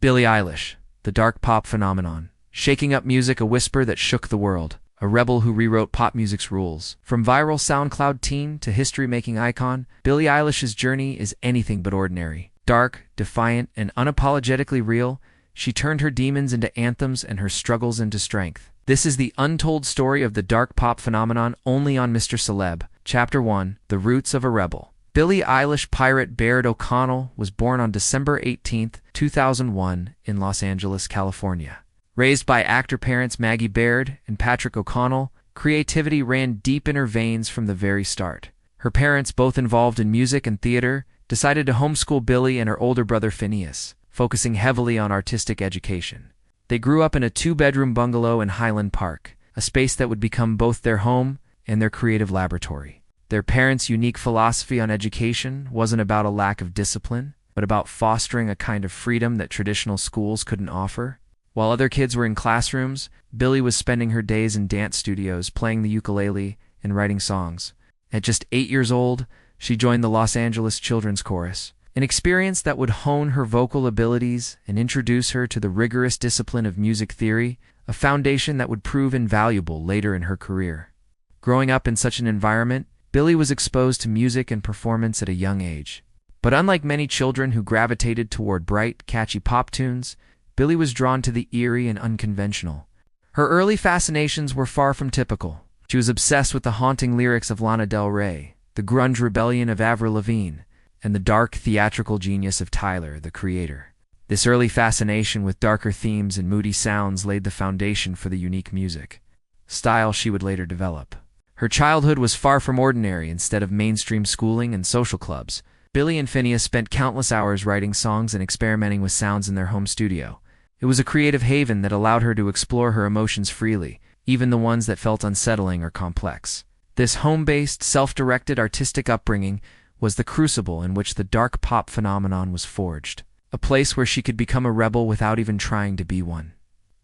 Billie Eilish, the dark pop phenomenon. Shaking up music, a whisper that shook the world. A rebel who rewrote pop music's rules. From viral SoundCloud teen to history-making icon, Billie Eilish's journey is anything but ordinary. Dark, defiant, and unapologetically real, she turned her demons into anthems and her struggles into strength. This is the untold story of the dark pop phenomenon only on Mr. Celeb. Chapter 1: The Roots of a Rebel. Billie Eilish Pirate Baird O'Connell was born on December 18, 2001 in Los Angeles, California. Raised by actor parents Maggie Baird and Patrick O'Connell, creativity ran deep in her veins from the very start. Her parents, both involved in music and theater, decided to homeschool Billie and her older brother Phineas, focusing heavily on artistic education. They grew up in a two-bedroom bungalow in Highland Park, a space that would become both their home and their creative laboratory. Their parents' unique philosophy on education wasn't about a lack of discipline, but about fostering a kind of freedom that traditional schools couldn't offer. While other kids were in classrooms, Billie was spending her days in dance studios, playing the ukulele and writing songs. At just 8 years old, she joined the Los Angeles Children's Chorus, an experience that would hone her vocal abilities and introduce her to the rigorous discipline of music theory, a foundation that would prove invaluable later in her career. Growing up in such an environment, Billie was exposed to music and performance at a young age. But unlike many children who gravitated toward bright, catchy pop tunes, Billie was drawn to the eerie and unconventional. Her early fascinations were far from typical. She was obsessed with the haunting lyrics of Lana Del Rey, the grunge rebellion of Avril Lavigne, and the dark theatrical genius of Tyler, the Creator. This early fascination with darker themes and moody sounds laid the foundation for the unique music style she would later develop. Her childhood was far from ordinary. Instead of mainstream schooling and social clubs, Billie and Phineas spent countless hours writing songs and experimenting with sounds in their home studio. It was a creative haven that allowed her to explore her emotions freely, even the ones that felt unsettling or complex. This home-based, self-directed artistic upbringing was the crucible in which the dark pop phenomenon was forged, a place where she could become a rebel without even trying to be one.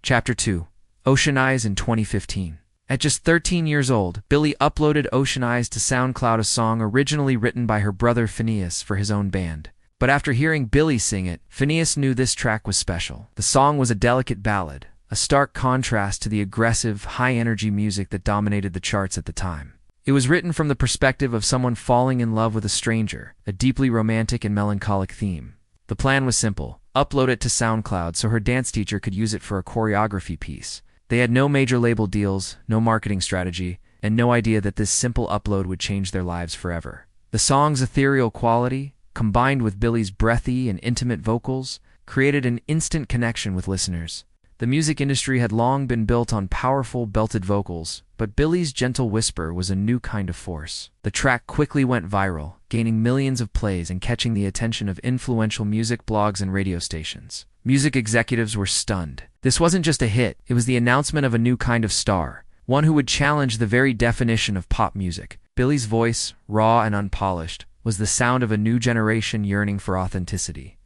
Chapter 2: Ocean Eyes in 2015. At just 13 years old, Billie uploaded Ocean Eyes to SoundCloud, a song originally written by her brother Phineas for his own band. But after hearing Billie sing it, Phineas knew this track was special. The song was a delicate ballad, a stark contrast to the aggressive, high-energy music that dominated the charts at the time. It was written from the perspective of someone falling in love with a stranger, a deeply romantic and melancholic theme. The plan was simple: upload it to SoundCloud so her dance teacher could use it for a choreography piece. They had no major label deals, no marketing strategy, and no idea that this simple upload would change their lives forever. The song's ethereal quality, combined with Billie's breathy and intimate vocals, created an instant connection with listeners. The music industry had long been built on powerful, belted vocals, but Billie's gentle whisper was a new kind of force. The track quickly went viral, gaining millions of plays and catching the attention of influential music blogs and radio stations. Music executives were stunned. This wasn't just a hit, it was the announcement of a new kind of star, one who would challenge the very definition of pop music. Billie's voice, raw and unpolished, was the sound of a new generation yearning for authenticity.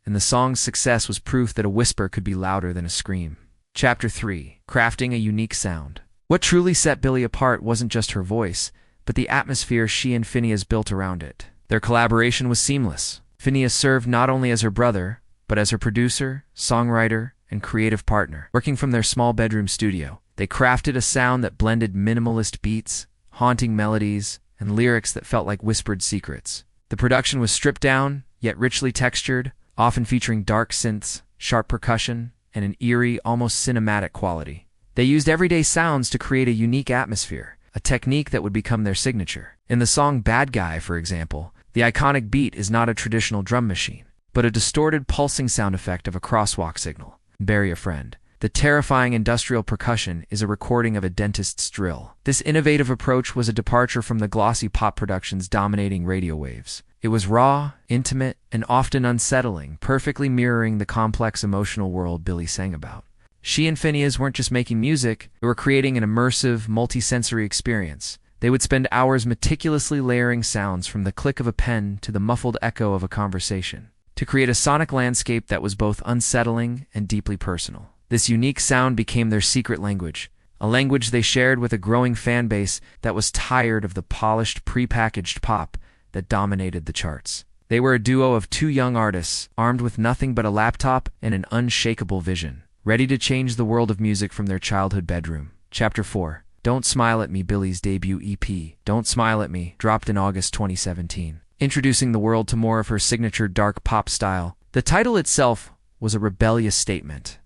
And the song's success was proof that a whisper could be louder than a scream. Chapter 3: Crafting a Unique Sound. What truly set Billie apart wasn't just her voice, but the atmosphere she and Phineas built around it. Their collaboration was seamless. Phineas served not only as her brother, but as her producer, songwriter, and creative partner. Working from their small bedroom studio, they crafted a sound that blended minimalist beats, haunting melodies, and lyrics that felt like whispered secrets. The production was stripped down, yet richly textured, often featuring dark synths, sharp percussion, and an eerie, almost cinematic quality. They used everyday sounds to create a unique atmosphere, a technique that would become their signature. In the song Bad Guy, for example, the iconic beat is not a traditional drum machine, but a distorted pulsing sound effect of a crosswalk signal. Bury a Friend. The terrifying industrial percussion is a recording of a dentist's drill. This innovative approach was a departure from the glossy pop productions dominating radio waves. It was raw, intimate, and often unsettling, perfectly mirroring the complex emotional world Billie sang about. She and Phineas weren't just making music, they were creating an immersive, multi-sensory experience. They would spend hours meticulously layering sounds from the click of a pen to the muffled echo of a conversation, to create a sonic landscape that was both unsettling and deeply personal. This unique sound became their secret language, a language they shared with a growing fan base that was tired of the polished, prepackaged pop that dominated the charts. They were a duo of two young artists, armed with nothing but a laptop and an unshakable vision, ready to change the world of music from their childhood bedroom. Chapter 4. Don't Smile at Me. Billie's debut EP, Don't Smile at Me, dropped in August 2017, introducing the world to more of her signature dark pop style. The title itself was a rebellious statement,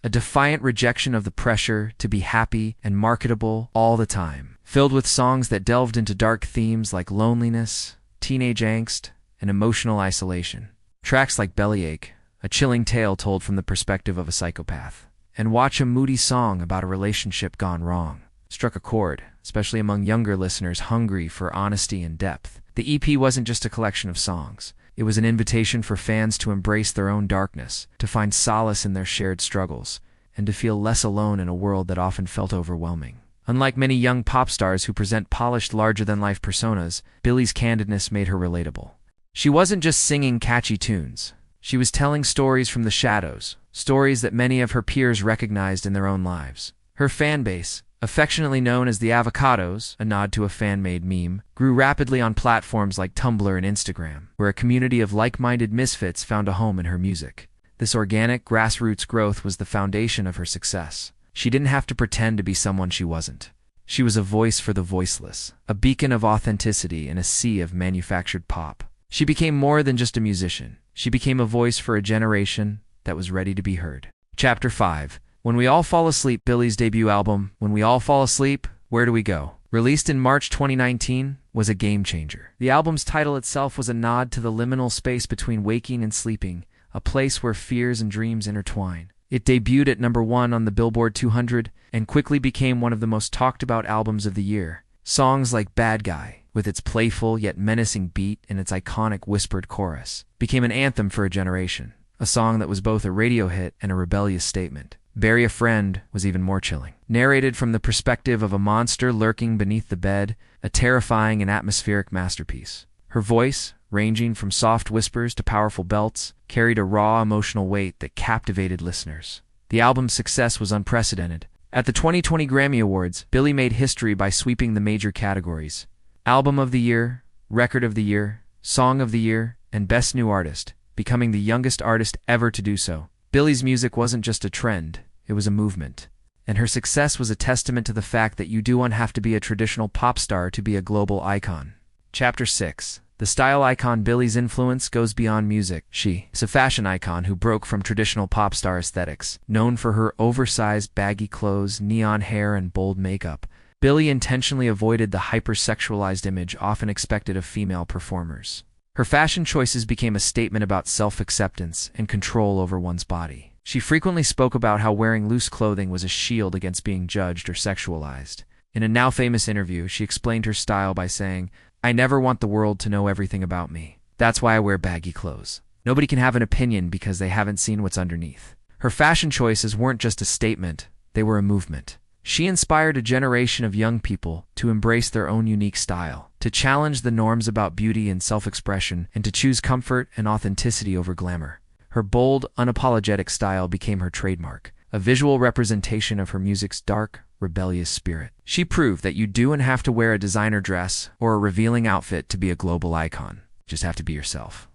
a defiant rejection of the pressure to be happy and marketable all the time, filled with songs that delved into dark themes like loneliness, teenage angst, and emotional isolation. Tracks like Bellyache, a chilling tale told from the perspective of a psychopath, and Watch, a moody song about a relationship gone wrong, struck a chord, especially among younger listeners hungry for honesty and depth. The EP wasn't just a collection of songs. It was an invitation for fans to embrace their own darkness, to find solace in their shared struggles, and to feel less alone in a world that often felt overwhelming. Unlike many young pop stars who present polished, larger-than-life personas, Billie's candidness made her relatable. She wasn't just singing catchy tunes. She was telling stories from the shadows, stories that many of her peers recognized in their own lives. Her fan base, affectionately known as the Avocados, a nod to a fan-made meme, grew rapidly on platforms like Tumblr and Instagram, where a community of like-minded misfits found a home in her music. This organic, grassroots growth was the foundation of her success. She didn't have to pretend to be someone she wasn't. She was a voice for the voiceless, a beacon of authenticity in a sea of manufactured pop. She became more than just a musician. She became a voice for a generation that was ready to be heard. Chapter 5. When We All Fall Asleep. Billie's debut album, When We All Fall Asleep, Where Do We Go?, released in March 2019, was a game-changer. The album's title itself was a nod to the liminal space between waking and sleeping, a place where fears and dreams intertwine. It debuted at #1 on the Billboard 200 and quickly became one of the most talked-about albums of the year. Songs like Bad Guy, with its playful yet menacing beat and its iconic whispered chorus, became an anthem for a generation, a song that was both a radio hit and a rebellious statement. Bury a Friend was even more chilling. Narrated from the perspective of a monster lurking beneath the bed, a terrifying and atmospheric masterpiece. Her voice, ranging from soft whispers to powerful belts, carried a raw emotional weight that captivated listeners. The album's success was unprecedented. At the 2020 Grammy Awards, Billie made history by sweeping the major categories: Album of the Year, Record of the Year, Song of the Year, and Best New Artist, becoming the youngest artist ever to do so. Billie's music wasn't just a trend, it was a movement. And her success was a testament to the fact that you don't have to be a traditional pop star to be a global icon. Chapter 6. The style icon. Billie's influence goes beyond music. She is a fashion icon who broke from traditional pop star aesthetics. Known for her oversized, baggy clothes, neon hair, and bold makeup, Billie intentionally avoided the hypersexualized image often expected of female performers. Her fashion choices became a statement about self-acceptance and control over one's body. She frequently spoke about how wearing loose clothing was a shield against being judged or sexualized. In a now-famous interview, she explained her style by saying, "I never want the world to know everything about me. That's why I wear baggy clothes. Nobody can have an opinion because they haven't seen what's underneath." Her fashion choices weren't just a statement, they were a movement. She inspired a generation of young people to embrace their own unique style, to challenge the norms about beauty and self-expression, and to choose comfort and authenticity over glamour. Her bold, unapologetic style became her trademark, a visual representation of her music's dark, rebellious spirit. She proved that you don't have to wear a designer dress or a revealing outfit to be a global icon. You just have to be yourself.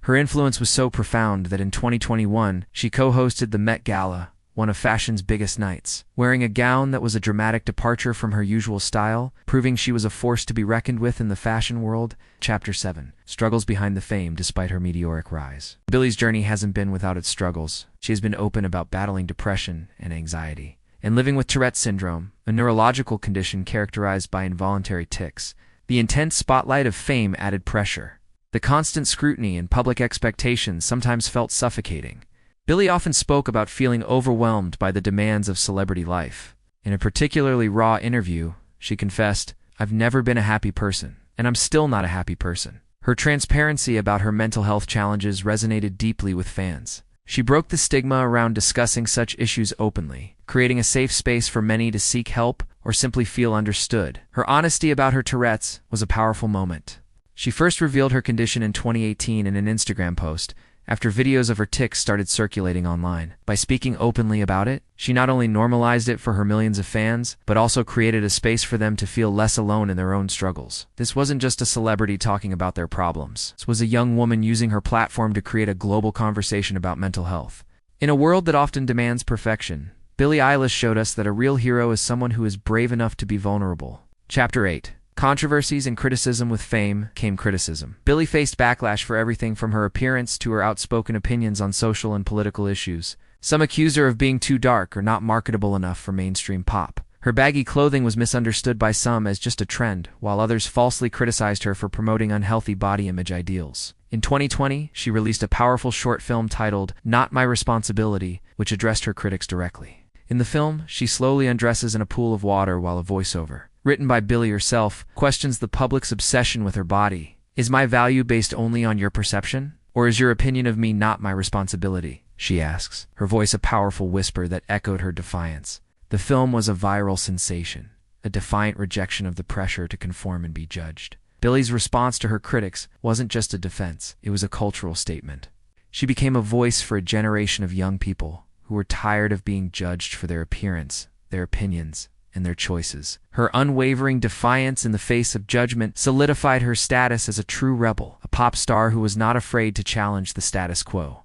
Her influence was so profound that in 2021, she co-hosted the Met Gala, one of fashion's biggest nights, wearing a gown that was a dramatic departure from her usual style, proving she was a force to be reckoned with in the fashion world. Chapter 7. Struggles behind the fame despite her meteoric rise. Billie's journey hasn't been without its struggles. She has been open about battling depression and anxiety, and living with Tourette syndrome, a neurological condition characterized by involuntary tics. The intense spotlight of fame added pressure. The constant scrutiny and public expectations sometimes felt suffocating. Billie often spoke about feeling overwhelmed by the demands of celebrity life. In a particularly raw interview, she confessed, "I've never been a happy person, and I'm still not a happy person." Her transparency about her mental health challenges resonated deeply with fans. She broke the stigma around discussing such issues openly, creating a safe space for many to seek help or simply feel understood. Her honesty about her Tourette's was a powerful moment. She first revealed her condition in 2018 in an Instagram post, after videos of her tics started circulating online. By speaking openly about it, she not only normalized it for her millions of fans, but also created a space for them to feel less alone in their own struggles. This wasn't just a celebrity talking about their problems. This was a young woman using her platform to create a global conversation about mental health. In a world that often demands perfection, Billie Eilish showed us that a real hero is someone who is brave enough to be vulnerable. Chapter 8. Controversies and criticism. With fame came criticism. Billie faced backlash for everything from her appearance to her outspoken opinions on social and political issues. Some accused her of being too dark or not marketable enough for mainstream pop. Her baggy clothing was misunderstood by some as just a trend, while others falsely criticized her for promoting unhealthy body image ideals. In 2020, she released a powerful short film titled Not My Responsibility, which addressed her critics directly. In the film, she slowly undresses in a pool of water while a voiceover, written by Billie herself, questions the public's obsession with her body. Is my value based only on your perception? Or is your opinion of me not my responsibility? She asks, her voice a powerful whisper that echoed her defiance. The film was a viral sensation, a defiant rejection of the pressure to conform and be judged. Billie's response to her critics wasn't just a defense, it was a cultural statement. She became a voice for a generation of young people who were tired of being judged for their appearance, their opinions, and their choices. Her unwavering defiance in the face of judgment solidified her status as a true rebel, a pop star who was not afraid to challenge the status quo.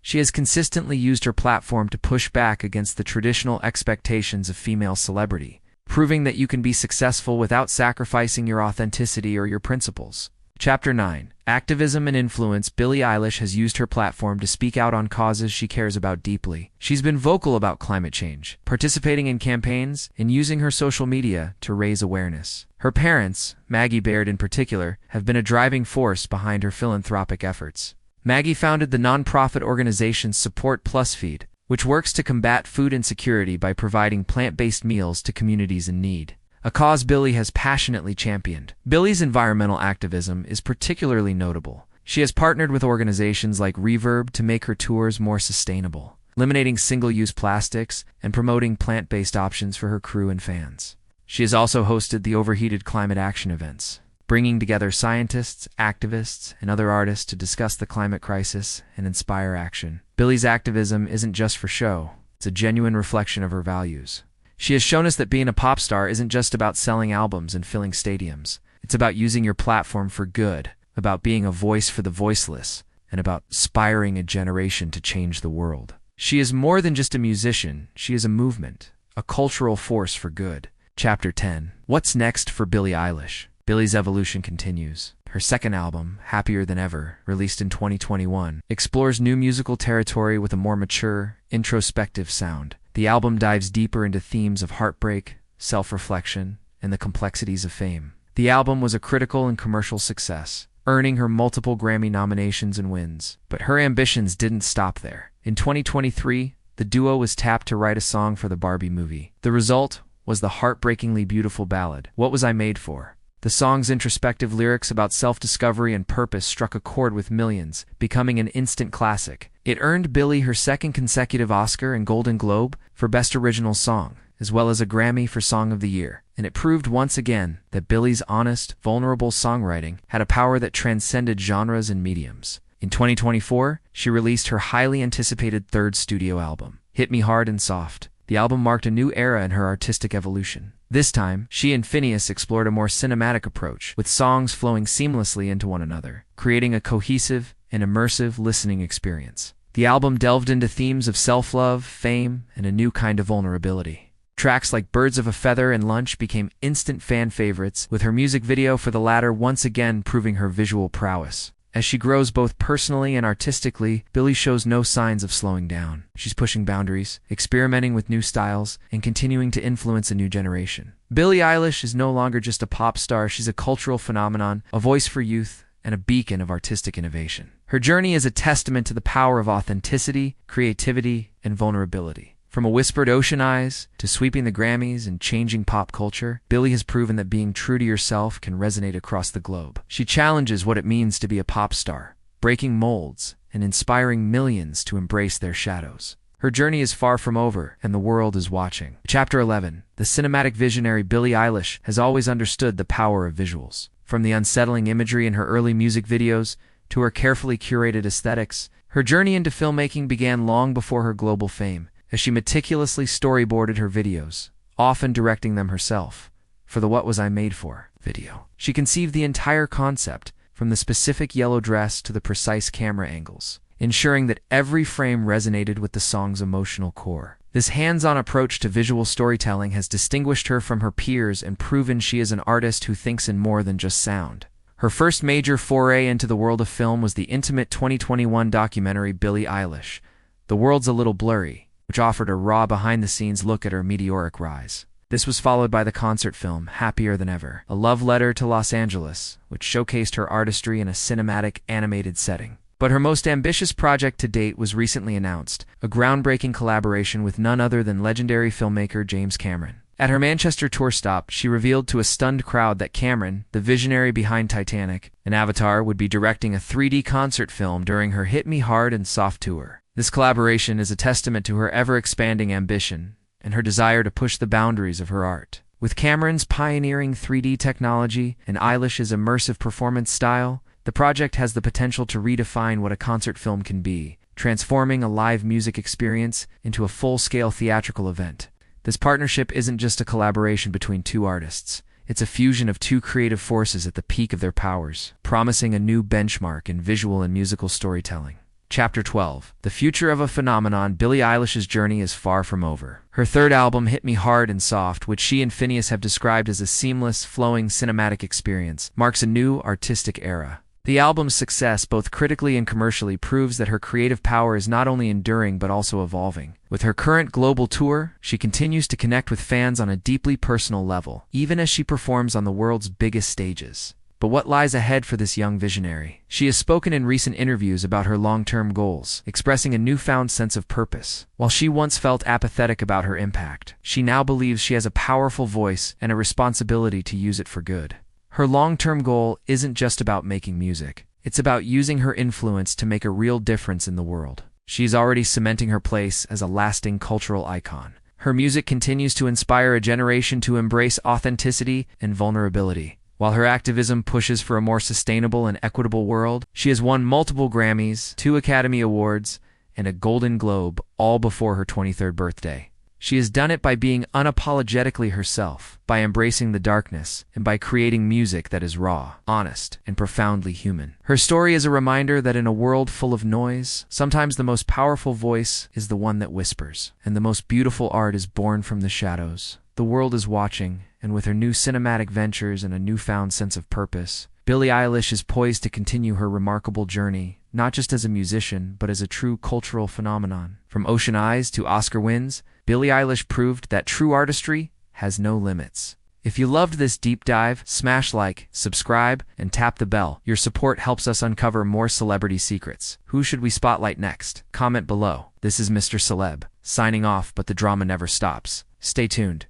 She has consistently used her platform to push back against the traditional expectations of female celebrity, proving that you can be successful without sacrificing your authenticity or your principles. Chapter 9. Activism and Influence. Billie Eilish has used her platform to speak out on causes she cares about deeply. She's been vocal about climate change, participating in campaigns, and using her social media to raise awareness. Her parents, Maggie Baird in particular, have been a driving force behind her philanthropic efforts. Maggie founded the nonprofit organization Support Plus Feed, which works to combat food insecurity by providing plant-based meals to communities in need, a cause Billie has passionately championed. Billie's environmental activism is particularly notable. She has partnered with organizations like Reverb to make her tours more sustainable, eliminating single-use plastics and promoting plant-based options for her crew and fans. She has also hosted the Overheated Climate Action events, bringing together scientists, activists, and other artists to discuss the climate crisis and inspire action. Billie's activism isn't just for show, it's a genuine reflection of her values. She has shown us that being a pop star isn't just about selling albums and filling stadiums. It's about using your platform for good, about being a voice for the voiceless, and about inspiring a generation to change the world. She is more than just a musician, she is a movement, a cultural force for good. Chapter 10. What's next for Billie Eilish? Billie's evolution continues. Her second album, Happier Than Ever, released in 2021, explores new musical territory with a more mature, introspective sound. The album dives deeper into themes of heartbreak, self-reflection, and the complexities of fame. The album was a critical and commercial success, earning her multiple Grammy nominations and wins. But her ambitions didn't stop there. In 2023, the duo was tapped to write a song for the Barbie movie. The result was the heartbreakingly beautiful ballad, What Was I Made For? The song's introspective lyrics about self-discovery and purpose struck a chord with millions, becoming an instant classic. It earned Billie her second consecutive Oscar and Golden Globe for Best Original Song, as well as a Grammy for Song of the Year. And it proved once again that Billie's honest, vulnerable songwriting had a power that transcended genres and mediums. In 2024, she released her highly anticipated third studio album, Hit Me Hard and Soft. The album marked a new era in her artistic evolution. This time, she and Phineas explored a more cinematic approach, with songs flowing seamlessly into one another, creating a cohesive and immersive listening experience. The album delved into themes of self-love, fame, and a new kind of vulnerability. Tracks like Birds of a Feather and Lunch became instant fan favorites, with her music video for the latter once again proving her visual prowess. As she grows both personally and artistically, Billie shows no signs of slowing down. She's pushing boundaries, experimenting with new styles, and continuing to influence a new generation. Billie Eilish is no longer just a pop star, she's a cultural phenomenon, a voice for youth, and a beacon of artistic innovation. Her journey is a testament to the power of authenticity, creativity, and vulnerability. From a whispered Ocean Eyes to sweeping the Grammys and changing pop culture, Billie has proven that being true to yourself can resonate across the globe. She challenges what it means to be a pop star, breaking molds and inspiring millions to embrace their shadows. Her journey is far from over, and the world is watching. Chapter 11. The cinematic visionary. Billie Eilish has always understood the power of visuals. From the unsettling imagery in her early music videos to her carefully curated aesthetics, Her journey into filmmaking began long before her global fame, as she meticulously storyboarded her videos, often directing them herself. For the What Was I Made For video, she conceived the entire concept, from the specific yellow dress to the precise camera angles, ensuring that every frame resonated with the song's emotional core. This hands-on approach to visual storytelling has distinguished her from her peers and proven she is an artist who thinks in more than just sound. Her first major foray into the world of film was the intimate 2021 documentary Billie Eilish, The World's a Little Blurry, which offered a raw behind-the-scenes look at her meteoric rise. This was followed by the concert film Happier Than Ever, a love letter to Los Angeles, which showcased her artistry in a cinematic, animated setting. But her most ambitious project to date was recently announced, a groundbreaking collaboration with none other than legendary filmmaker James Cameron. At her Manchester tour stop, she revealed to a stunned crowd that Cameron, the visionary behind Titanic and Avatar, would be directing a 3D concert film during her Hit Me Hard and Soft tour. This collaboration is a testament to her ever-expanding ambition and her desire to push the boundaries of her art. With Cameron's pioneering 3D technology and Eilish's immersive performance style, the project has the potential to redefine what a concert film can be, transforming a live music experience into a full-scale theatrical event. This partnership isn't just a collaboration between two artists. It's a fusion of two creative forces at the peak of their powers, promising a new benchmark in visual and musical storytelling. Chapter 12. The future of a phenomenon. Billie Eilish's journey is far from over. Her third album, Hit Me Hard and Soft, which she and Phineas have described as a seamless, flowing cinematic experience, marks a new artistic era. The album's success, both critically and commercially, proves that her creative power is not only enduring but also evolving. With her current global tour, she continues to connect with fans on a deeply personal level, even as she performs on the world's biggest stages. But what lies ahead for this young visionary? She has spoken in recent interviews about her long-term goals, expressing a newfound sense of purpose. While she once felt apathetic about her impact, she now believes she has a powerful voice and a responsibility to use it for good. Her long-term goal isn't just about making music. It's about using her influence to make a real difference in the world. She's already cementing her place as a lasting cultural icon. Her music continues to inspire a generation to embrace authenticity and vulnerability. While her activism pushes for a more sustainable and equitable world, she has won multiple Grammys, 2 Academy Awards, and a Golden Globe, all before her 23rd birthday. She has done it by being unapologetically herself, by embracing the darkness, and by creating music that is raw, honest, and profoundly human. Her story is a reminder that in a world full of noise, sometimes the most powerful voice is the one that whispers, and the most beautiful art is born from the shadows. The world is watching, and with her new cinematic ventures and a newfound sense of purpose, Billie Eilish is poised to continue her remarkable journey, not just as a musician, but as a true cultural phenomenon. From Ocean Eyes to Oscar wins, Billie Eilish proved that true artistry has no limits. If you loved this deep dive, smash like, subscribe, and tap the bell. Your support helps us uncover more celebrity secrets. Who should we spotlight next? Comment below. This is Mr. Celeb, signing off, but the drama never stops. Stay tuned.